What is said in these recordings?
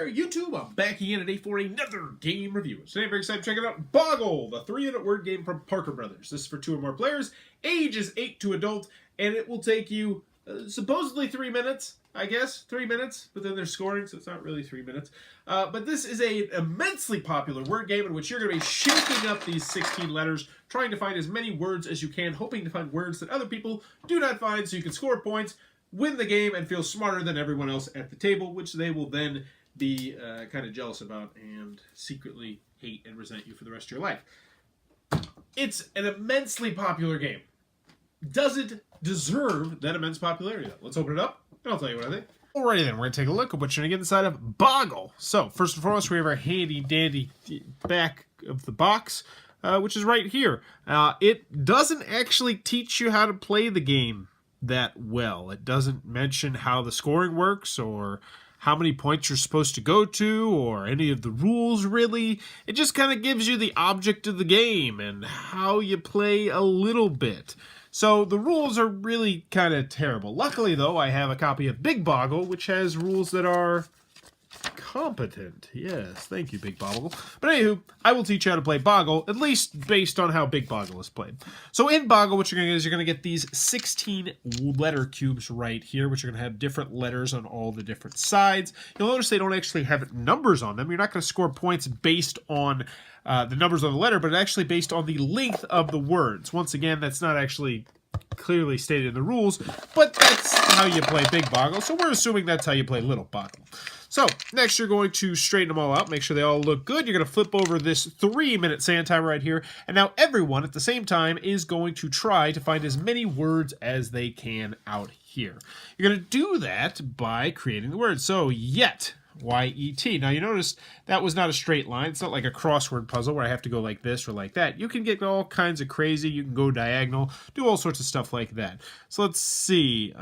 there, YouTube. I'm back again today for another game review. Today I'm very excited to check out Boggle, the 3-unit word game from Parker Brothers. This is for 2 or more players. Age is 8 to adult, and it will take you supposedly 3 minutes, I guess. 3 minutes, but then there's scoring, so it's not really 3 minutes. But this is an immensely popular word game in which you're going to be shaking up these 16 letters, trying to find as many words as you can, hoping to find words that other people do not find so you can score points, win the game, and feel smarter than everyone else at the table, which they will then be kind of jealous about and secretly hate and resent you for the rest of your life. It's an immensely popular game. Does it deserve that immense popularity? Let's open it up, and I'll tell you what I think. Alrighty then, we're going to take a look at what's going to get inside of Boggle. So, first and foremost, we have our handy-dandy back of the box, which is right here. It doesn't actually teach you how to play the game that well. It doesn't mention how the scoring works or how many points you're supposed to go to or any of the rules, really. It just kind of gives you the object of the game and how you play a little bit. So the rules are really kind of terrible. Luckily, though, I have a copy of Big Boggle, which has rules that are competent. Yes, thank you, Big Boggle. But anywho, I will teach you how to play Boggle, at least based on how Big Boggle is played. So in Boggle, what you're going to get is you're going to get these 16 letter cubes right here, which are going to have different letters on all the different sides. You'll notice they don't actually have numbers on them. You're not going to score points based on the numbers on the letter, but actually based on the length of the words. Once again, that's not actually clearly stated in the rules, but that's how you play Big Boggle, so we're assuming that's how you play Little Boggle. So, next you're going to straighten them all out, make sure they all look good. You're going to flip over this 3-minute sand timer right here, and now everyone at the same time is going to try to find as many words as they can out here. You're going to do that by creating the word. So, yet, Y-E-T. Now, you notice that was not a straight line. It's not like a crossword puzzle where I have to go like this or like that. You can get all kinds of crazy. You can go diagonal, do all sorts of stuff like that. So, let's see.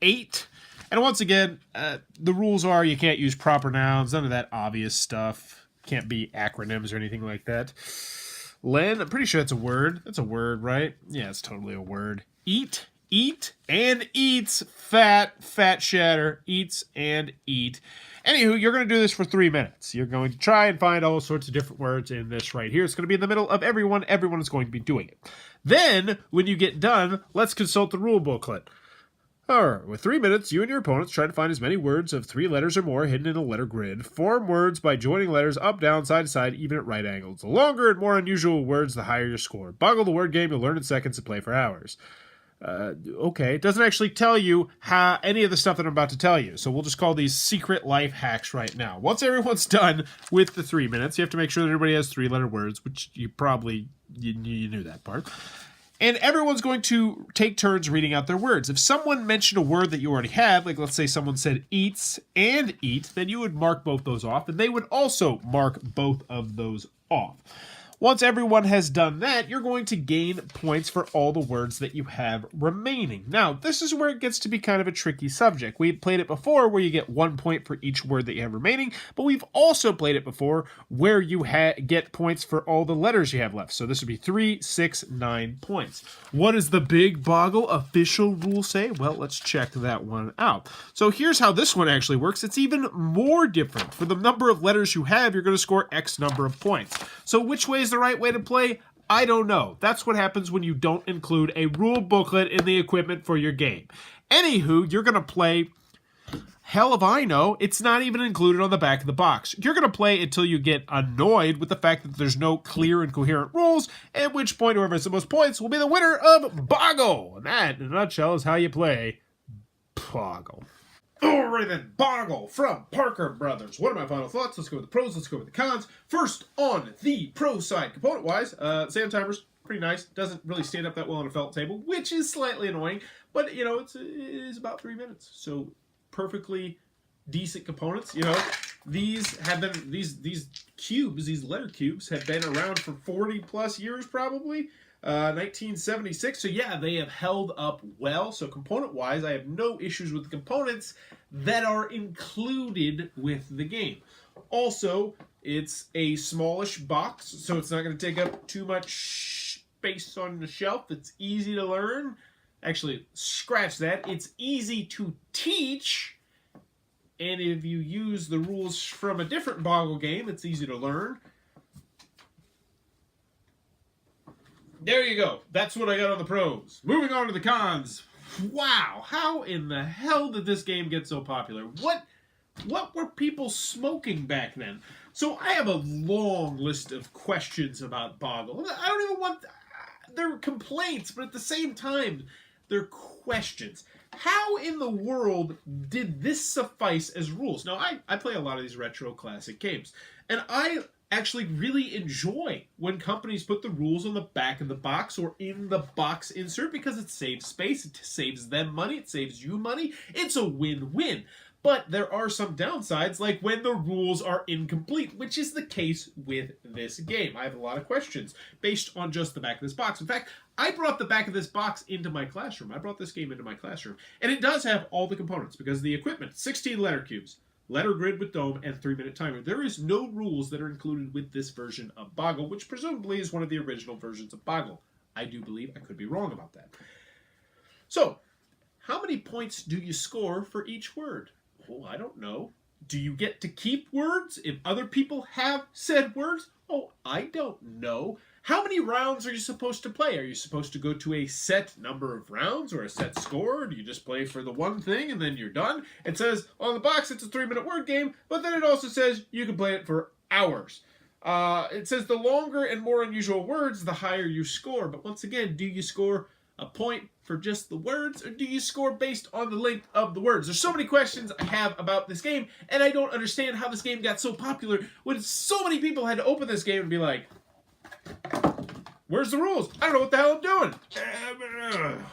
8. And once again, the rules are you can't use proper nouns, none of that obvious stuff. Can't be acronyms or anything like that. Len, I'm pretty sure that's a word. That's a word, right? Yeah, it's totally a word. Eat, and eats. Fat shatter, eats and eat. Anywho, you're going to do this for 3 minutes. You're going to try and find all sorts of different words in this right here. It's going to be in the middle of everyone. Everyone is going to be doing it. Then, when you get done, let's consult the rule booklet. Alright, with 3 minutes, you and your opponents try to find as many words of 3 letters or more hidden in a letter grid. Form words by joining letters up, down, side to side, even at right angles. The longer and more unusual words, the higher your score. Boggle the word game, you'll learn in seconds and play for hours. Okay, it doesn't actually tell you how any of the stuff that I'm about to tell you, so we'll just call these secret life hacks right now. Once everyone's done with the 3 minutes, you have to make sure that everybody has 3-letter words, which you probably, you knew that part. And everyone's going to take turns reading out their words. If someone mentioned a word that you already had, like let's say someone said eats and eat, then you would mark both those off, and they would also mark both of those off. Once everyone has done that, you're going to gain points for all the words that you have remaining. Now, this is where it gets to be kind of a tricky subject. We've played it before where you get 1 point for each word that you have remaining, but we've also played it before where you get points for all the letters you have left. So this would be 3, 6, 9 points. What does the Big Boggle official rule say? Well, let's check that one out. So here's how this one actually works. It's even more different. For the number of letters you have, you're going to score X number of points. So which way is the right way to play? I don't know. That's what happens when you don't include a rule booklet in the equipment for your game. Anywho, you're going to play, hell if I know, it's not even included on the back of the box. You're going to play until you get annoyed with the fact that there's no clear and coherent rules, at which point whoever has the most points will be the winner of Boggle. And that, in a nutshell, is how you play Boggle. Alright then, Boggle from Parker Brothers. What are my final thoughts? Let's go with the pros, let's go with the cons. First, on the pro side, component-wise, sand timer's pretty nice. Doesn't really stand up that well on a felt table, which is slightly annoying, but, you know, it is about 3 minutes. So, perfectly decent components. You know, these have been, these cubes, these letter cubes, have been around for 40-plus years, probably. 1976, so yeah, they have held up well. So component-wise, I have no issues with the components that are included with the game. Also, it's a smallish box, so it's not going to take up too much space on the shelf. It's easy to learn. Actually, scratch that. It's easy to teach And if you use the rules from a different Boggle game, it's easy to learn. There you go. That's what I got on the pros. Moving on to the cons. Wow, how in the hell did this game get so popular? What were people smoking back then? So I have a long list of questions about Boggle. I don't even want... They're complaints, but at the same time, they're questions. How in the world did this suffice as rules? Now, I play a lot of these retro classic games, and I actually really enjoy when companies put the rules on the back of the box or in the box insert because it saves space, it saves them money, it saves you money. It's a win-win. But there are some downsides, like when the rules are incomplete, which is the case with this game. I have a lot of questions based on just the back of this box. In fact, I brought the back of this box into my classroom. I brought this game into my classroom. And it does have all the components because the equipment, 16 letter cubes, letter grid with dome, and 3-minute timer. There is no rules that are included with this version of Boggle, which presumably is one of the original versions of Boggle. I do believe. I could be wrong about that. So, how many points do you score for each word? Oh, I don't know. Do you get to keep words if other people have said words? Oh, I don't know. How many rounds are you supposed to play? Are you supposed to go to a set number of rounds or a set score? Or do you just play for the one thing and then you're done? It says on the box it's a 3-minute word game, but then it also says you can play it for hours. It says the longer and more unusual words, the higher you score. But once again, do you score a point for just the words, or do you score based on the length of the words? There's so many questions I have about this game, and I don't understand how this game got so popular when so many people had to open this game and be like, where's the rules? I don't know what the hell I'm doing.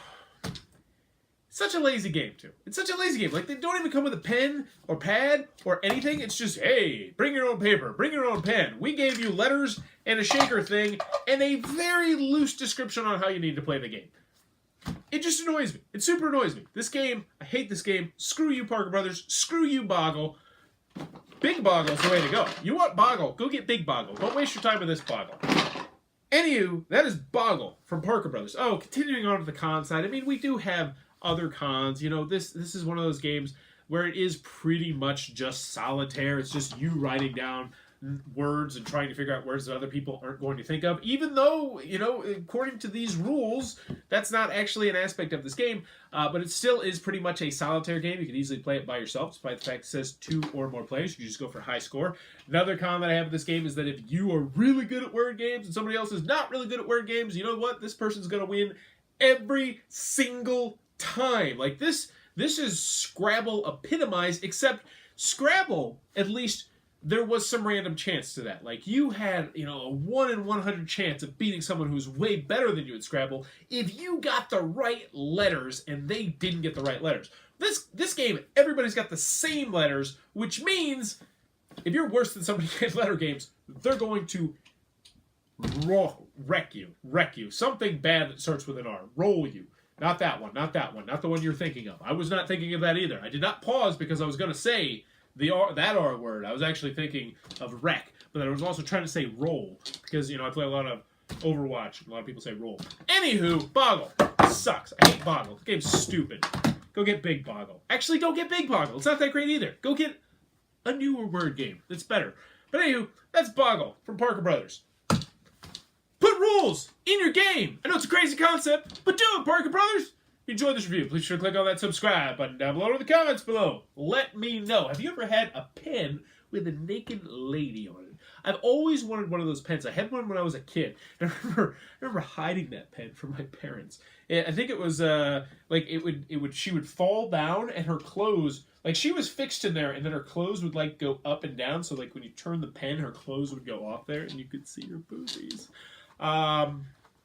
Such a lazy game, too. It's such a lazy game. Like, they don't even come with a pen or pad or anything. It's just, hey, bring your own paper, bring your own pen. We gave you letters and a shaker thing and a very loose description on how you need to play the game. It just annoys me. It super annoys me. This game, I hate this game. Screw you, Parker Brothers. Screw you, Boggle. Big Boggle's the way to go. You want Boggle, go get Big Boggle. Don't waste your time with this Boggle. Anywho, that is Boggle from Parker Brothers. Oh, continuing on to the con side. I mean, we do have other cons. You know, this is one of those games where it is pretty much just solitaire. It's just you writing down words and trying to figure out words that other people aren't going to think of, even though, you know, according to these rules, that's not actually an aspect of this game, but it still is pretty much a solitaire game. You can easily play it by yourself, despite the fact it says 2 or more players. You just go for high score. Another con that I have with this game is that if you are really good at word games and somebody else is not really good at word games, you know what? This person's going to win every single time. Like, this is Scrabble epitomized, except Scrabble, at least, there was some random chance to that. Like, you had, you know, a 1 in 100 chance of beating someone who's way better than you at Scrabble if you got the right letters and they didn't get the right letters. This game, everybody's got the same letters, which means if you're worse than somebody in letter games, they're going to wreck you. Something bad that starts with an R. Roll you. Not that one, not that one, not the one you're thinking of. I was not thinking of that either. I did not pause because I was going to say that R word. I was actually thinking of wreck, but then I was also trying to say roll because, you know, I play a lot of Overwatch. A lot of people say roll. Anywho, Boggle sucks. I hate Boggle. The game's stupid. Go get Big Boggle. Actually, don't get Big Boggle. It's not that great either. Go get a newer word game that's better. But anywho, that's Boggle from Parker Brothers. Put rules in your game. I know it's a crazy concept, but do it, Parker Brothers. If you enjoyed this review, please sure to click on that subscribe button down below or in the comments below. Let me know. Have you ever had a pen with a naked lady on it? I've always wanted one of those pens. I had one when I was a kid. And I remember hiding that pen from my parents. I think it was like she would fall down and her clothes, like she was fixed in there and then her clothes would like go up and down. So like when you turn the pen, her clothes would go off there and you could see her boobies.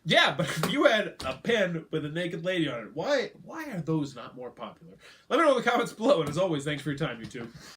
Yeah, but if you had a pen with a naked lady on it, why are those not more popular? Let me know in the comments below, and as always, thanks for your time, YouTube.